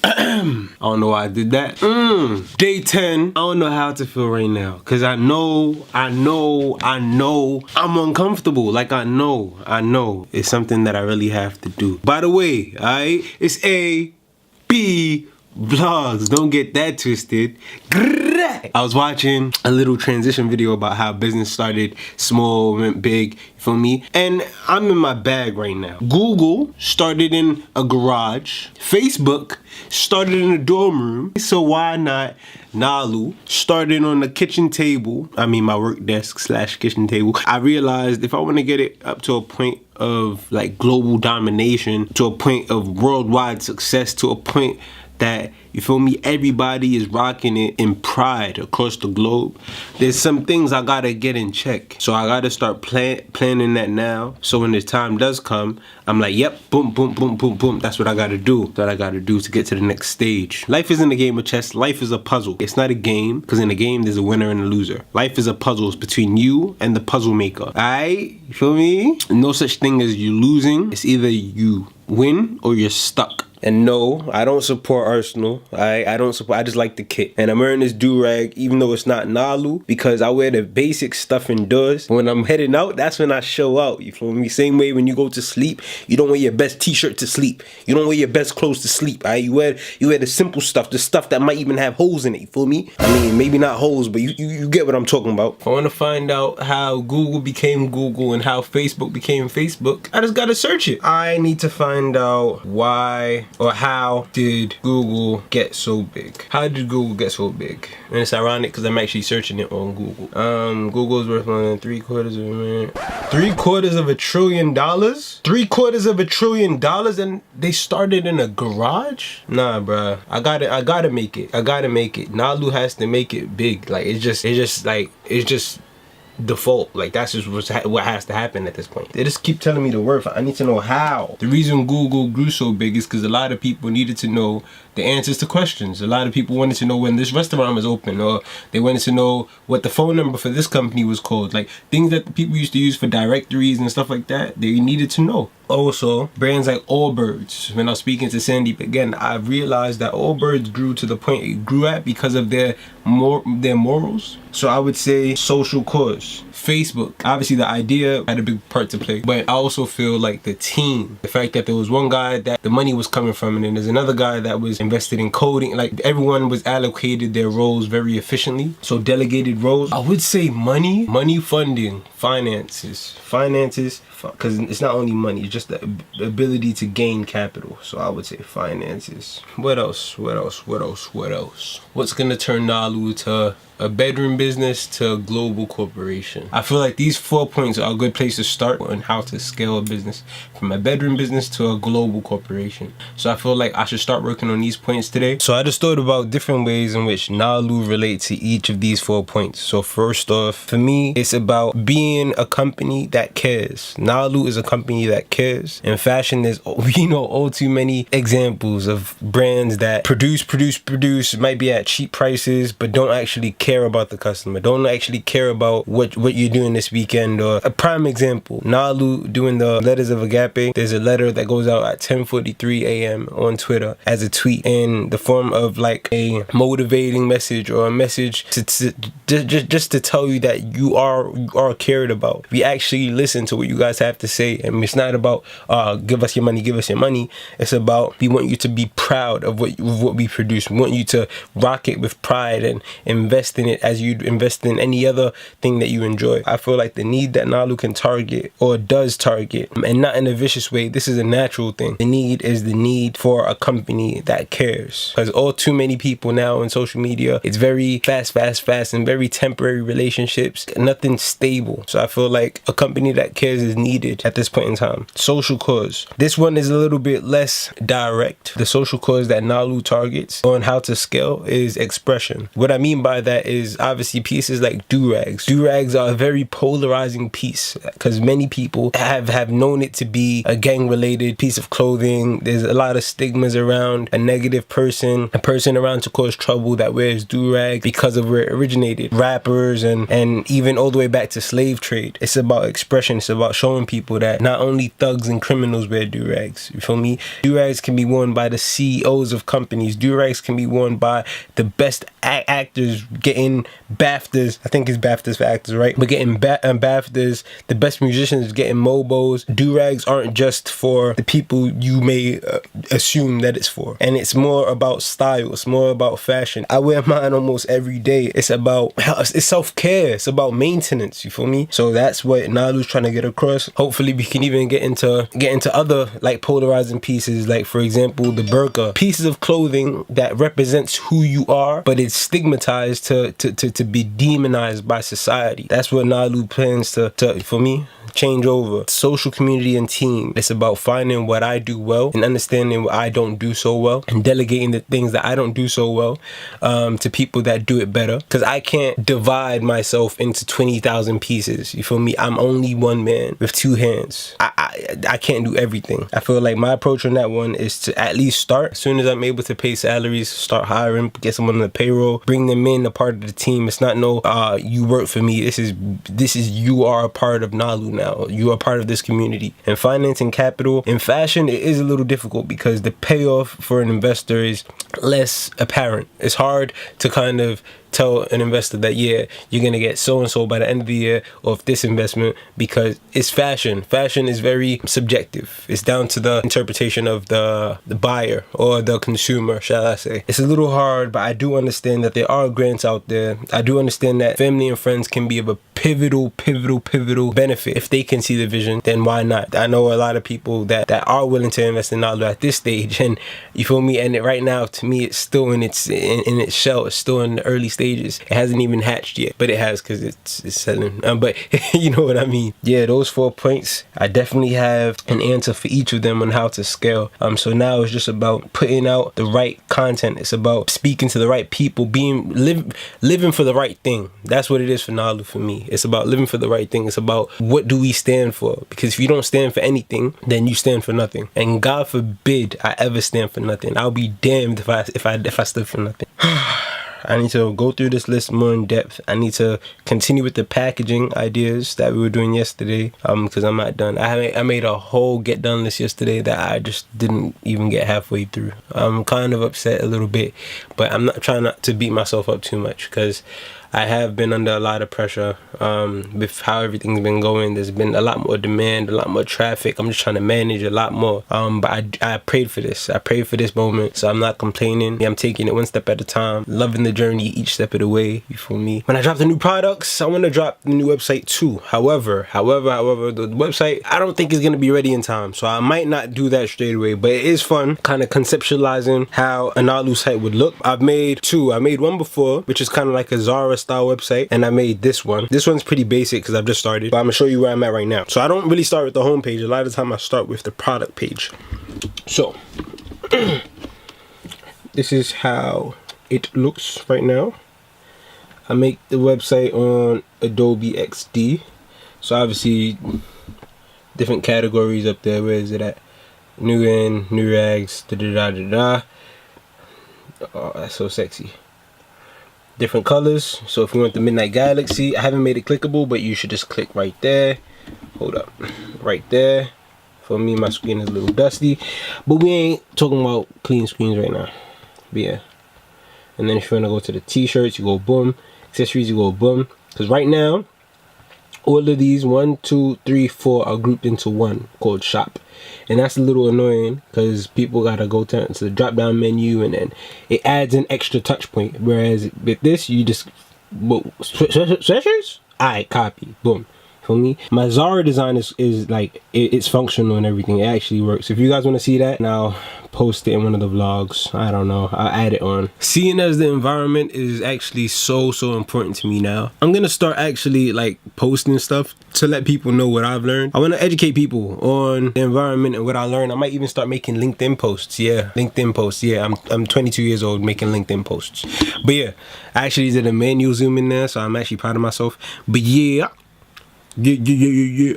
I don't know why I did that. Day 10. I don't know how to feel right now. Cause I know I'm uncomfortable. Like I know. It's something that I really have to do. By the way, alright? It's A.B. Vlogs. Don't get that twisted. I was watching a little transition video about how business started small, went big, you feel me? And I'm in my bag right now. Google started in a garage. Facebook started in a dorm room. So why not Nalu started on the kitchen table? I mean my work desk / kitchen table. I realized if I want to get it up to a point of like global domination, to a point of worldwide success, to a point that, you feel me, everybody is rocking it in pride across the globe, there's some things I gotta get in check. So I gotta start planning that now, so when the time does come, I'm like, yep, boom, boom, boom, boom, boom. That's what I gotta do. That I gotta do to get to the next stage. Life isn't a game of chess. Life is a puzzle. It's not a game, because in a game there's a winner and a loser. Life is a puzzle. It's between you and the puzzle maker. Alright? You feel me? No such thing as you losing. It's either you win or you're stuck. And no, I don't support Arsenal. I don't support. I just like the kit. And I'm wearing this do-rag, even though it's not Nalu, because I wear the basic stuff indoors. When I'm heading out, that's when I show out. You feel me? Same way when you go to sleep, you don't wear your best t-shirt to sleep. You don't wear your best clothes to sleep. Alright? You wear the simple stuff, the stuff that might even have holes in it. You feel me? I mean, maybe not holes, but you get what I'm talking about. If I want to find out how Google became Google and how Facebook became Facebook, I just gotta search it. I need to find out why or how did Google get so big? How did Google get so big? And it's ironic because I'm actually searching it on Google. Google's worth more than $750 billion. $750 billion? $750 billion, and they started in a garage? Nah, bruh. I gotta make it. Nalu has to make it big. Like it's just default. Like that's just what has to happen at this point. They just keep telling me the worth. I need to know how. The reason Google grew so big is because a lot of people needed to know the answers to questions. A lot of people wanted to know when this restaurant was open, or they wanted to know what the phone number for this company was called. Like things that people used to use for directories and stuff like that, they needed to know. Also, brands like Allbirds. When I was speaking to Sandeep again, I realized that Allbirds grew to the point it grew at because of their morals. So I would say social cause. Facebook, obviously the idea had a big part to play, but I also feel like the team, the fact that there was one guy that the money was coming from, and then there's another guy that was invested in coding. Like everyone was allocated their roles very efficiently. So delegated roles. I would say money, funding, finances, because it's not only money, it's just the ability to gain capital. So I would say finances. What else? What's gonna turn Nalu to a bedroom business to a global corporation? I feel like these 4 points are a good place to start on how to scale a business from a bedroom business to a global corporation. So I feel like I should start working on these points today. So I just thought about different ways in which Nalu relates to each of these 4 points. So first off, for me, it's about being a company that cares. Nalu is a company that cares. In fashion, there's all too many examples of brands that produce, might be at cheap prices, but don't actually care about the customer, don't actually care about what you're doing this weekend. Or a prime example, Nalu doing the letters of agape. There's a letter that goes out at 10:43 a.m. on Twitter as a tweet in the form of like a motivating message, or a message to just to tell you that you are cared about. We actually listen to what you guys have to say, and it's not about give us your money. It's about, we want you to be proud of what we produce. We want you to rock it with pride and invest in it as you'd invest in any other thing that you enjoy. I feel like the need that Nalu can target, or does target, and not in a vicious way, this is a natural thing. The need is the need for a company that cares, because all too many people now on social media, it's very fast, and very temporary relationships, nothing stable. So I feel like a company that cares is needed at this point in time. Social cause. This one is a little bit less direct. The social cause that Nalu targets on how to scale is expression. What I mean by that is obviously pieces like do-rags. Do-rags are a very polarizing piece, because many people have known it to be a gang-related piece of clothing. There's a lot of stigmas around a negative person, a person around to cause trouble that wears do-rag because of where it originated. Rappers and even all the way back to slave trade. It's about expression. It's about showing people that not only thugs thugs and criminals wear do-rags. You feel me? Do-rags can be worn by the CEOs of companies. Do-rags can be worn by the best actors getting BAFTAs. I think it's BAFTAs for actors, right? But getting BAFTAs, the best musicians getting MOBOs. Do-rags aren't just for the people you may assume that it's for. And it's more about style. It's more about fashion. I wear mine almost every day. It's self-care. It's about maintenance. You feel me? So that's what Nalu's trying to get across. Hopefully we can even get into other like polarizing pieces, like for example the burqa, pieces of clothing that represents who you are, but it's stigmatized to be demonized by society. That's what Nalu plans to for me, change over. Social community and team. It's about finding what I do well and understanding what I don't do so well and delegating the things that I don't do so well to people that do it better, because I can't divide myself into 20,000 pieces. You feel me? I'm only one man with two hands. I can't do everything. I feel like my approach on that one is to at least start. As soon as I'm able to pay salaries, start hiring, get someone on the payroll, bring them in, a part of the team. It's not no you work for me. This is you are a part of Nalu now. You are part of this community. And finance and capital in fashion, it is a little difficult because the payoff for an investor is less apparent. It's hard to kind of tell an investor that, yeah, you're gonna get so and so by the end of the year of this investment, because it's fashion. Fashion is very subjective. It's down to the interpretation of the buyer or the consumer, shall I say. It's a little hard, but I do understand that there are grants out there. I do understand that family and friends can be of a pivotal benefit. If they can see the vision, then why not? I know a lot of people that are willing to invest in Nalu at this stage, and you feel me, and right now to me it's still in its shell. It's still in the early stages. It hasn't even hatched yet, but it has, because it's selling. But you know what I mean. Yeah, those 4 points, I definitely have an answer for each of them on how to scale. So now it's just about putting out the right content. It's about speaking to the right people, living for the right thing. That's what it is for Nalu for me. It's about living for the right thing. It's about what do we stand for? Because if you don't stand for anything, then you stand for nothing. And God forbid I ever stand for nothing. I'll be damned if I stood for nothing. I need to go through this list more in depth. I need to continue with the packaging ideas that we were doing yesterday, because I'm not done. I made a whole get done list yesterday that I just didn't even get halfway through. I'm kind of upset a little bit, but I'm not trying not to beat myself up too much, because I have been under a lot of pressure with how everything's been going. There's been a lot more demand, a lot more traffic. I'm just trying to manage a lot more. But I prayed for this. I prayed for this moment, so I'm not complaining. I'm taking it one step at a time, loving the journey each step of the way. You feel me? When I drop the new products, I want to drop the new website too. However, the website, I don't think is going to be ready in time, so I might not do that straight away. But it is fun, kind of conceptualizing how a Nalu site would look. I've made two. I made one before, which is kind of like a Zara style website, and I made this one. This one's pretty basic because I've just started, but I'm gonna show you where I'm at right now. So I don't really start with the home page. A lot of the time I start with the product page. So this is how it looks right now. I make the website on Adobe XD, so obviously different categories up there. Where is it at? New in, new rags, Oh, that's so sexy. Different colors. So if you want the Midnight Galaxy, I haven't made it clickable, but you should just click right there. Hold up, right there. For me, my screen is a little dusty, but we ain't talking about clean screens right now. But yeah. And then if you want to go to the t-shirts, you go boom. Accessories, you go boom. Because right now, all of these 1, 2, 3, 4 are grouped into one called shop, and that's a little annoying because people gotta go to the drop down menu, and then it adds an extra touch point. Whereas with this, you just sweatshirts, alright, copy, boom. For me, my Zara design is like it's functional and everything. It actually works. If you guys want to see that, now post it in one of the vlogs. I don't know, I'll add it on. Seeing as the environment is actually so important to me now, I'm gonna start actually like posting stuff to let people know what I've learned. I want to educate people on the environment and what I learned. I might even start making LinkedIn posts. Yeah, LinkedIn posts. Yeah, I'm 22 years old making LinkedIn posts. But yeah, I actually did a manual zoom in there, so I'm actually proud of myself. But yeah. Yeah.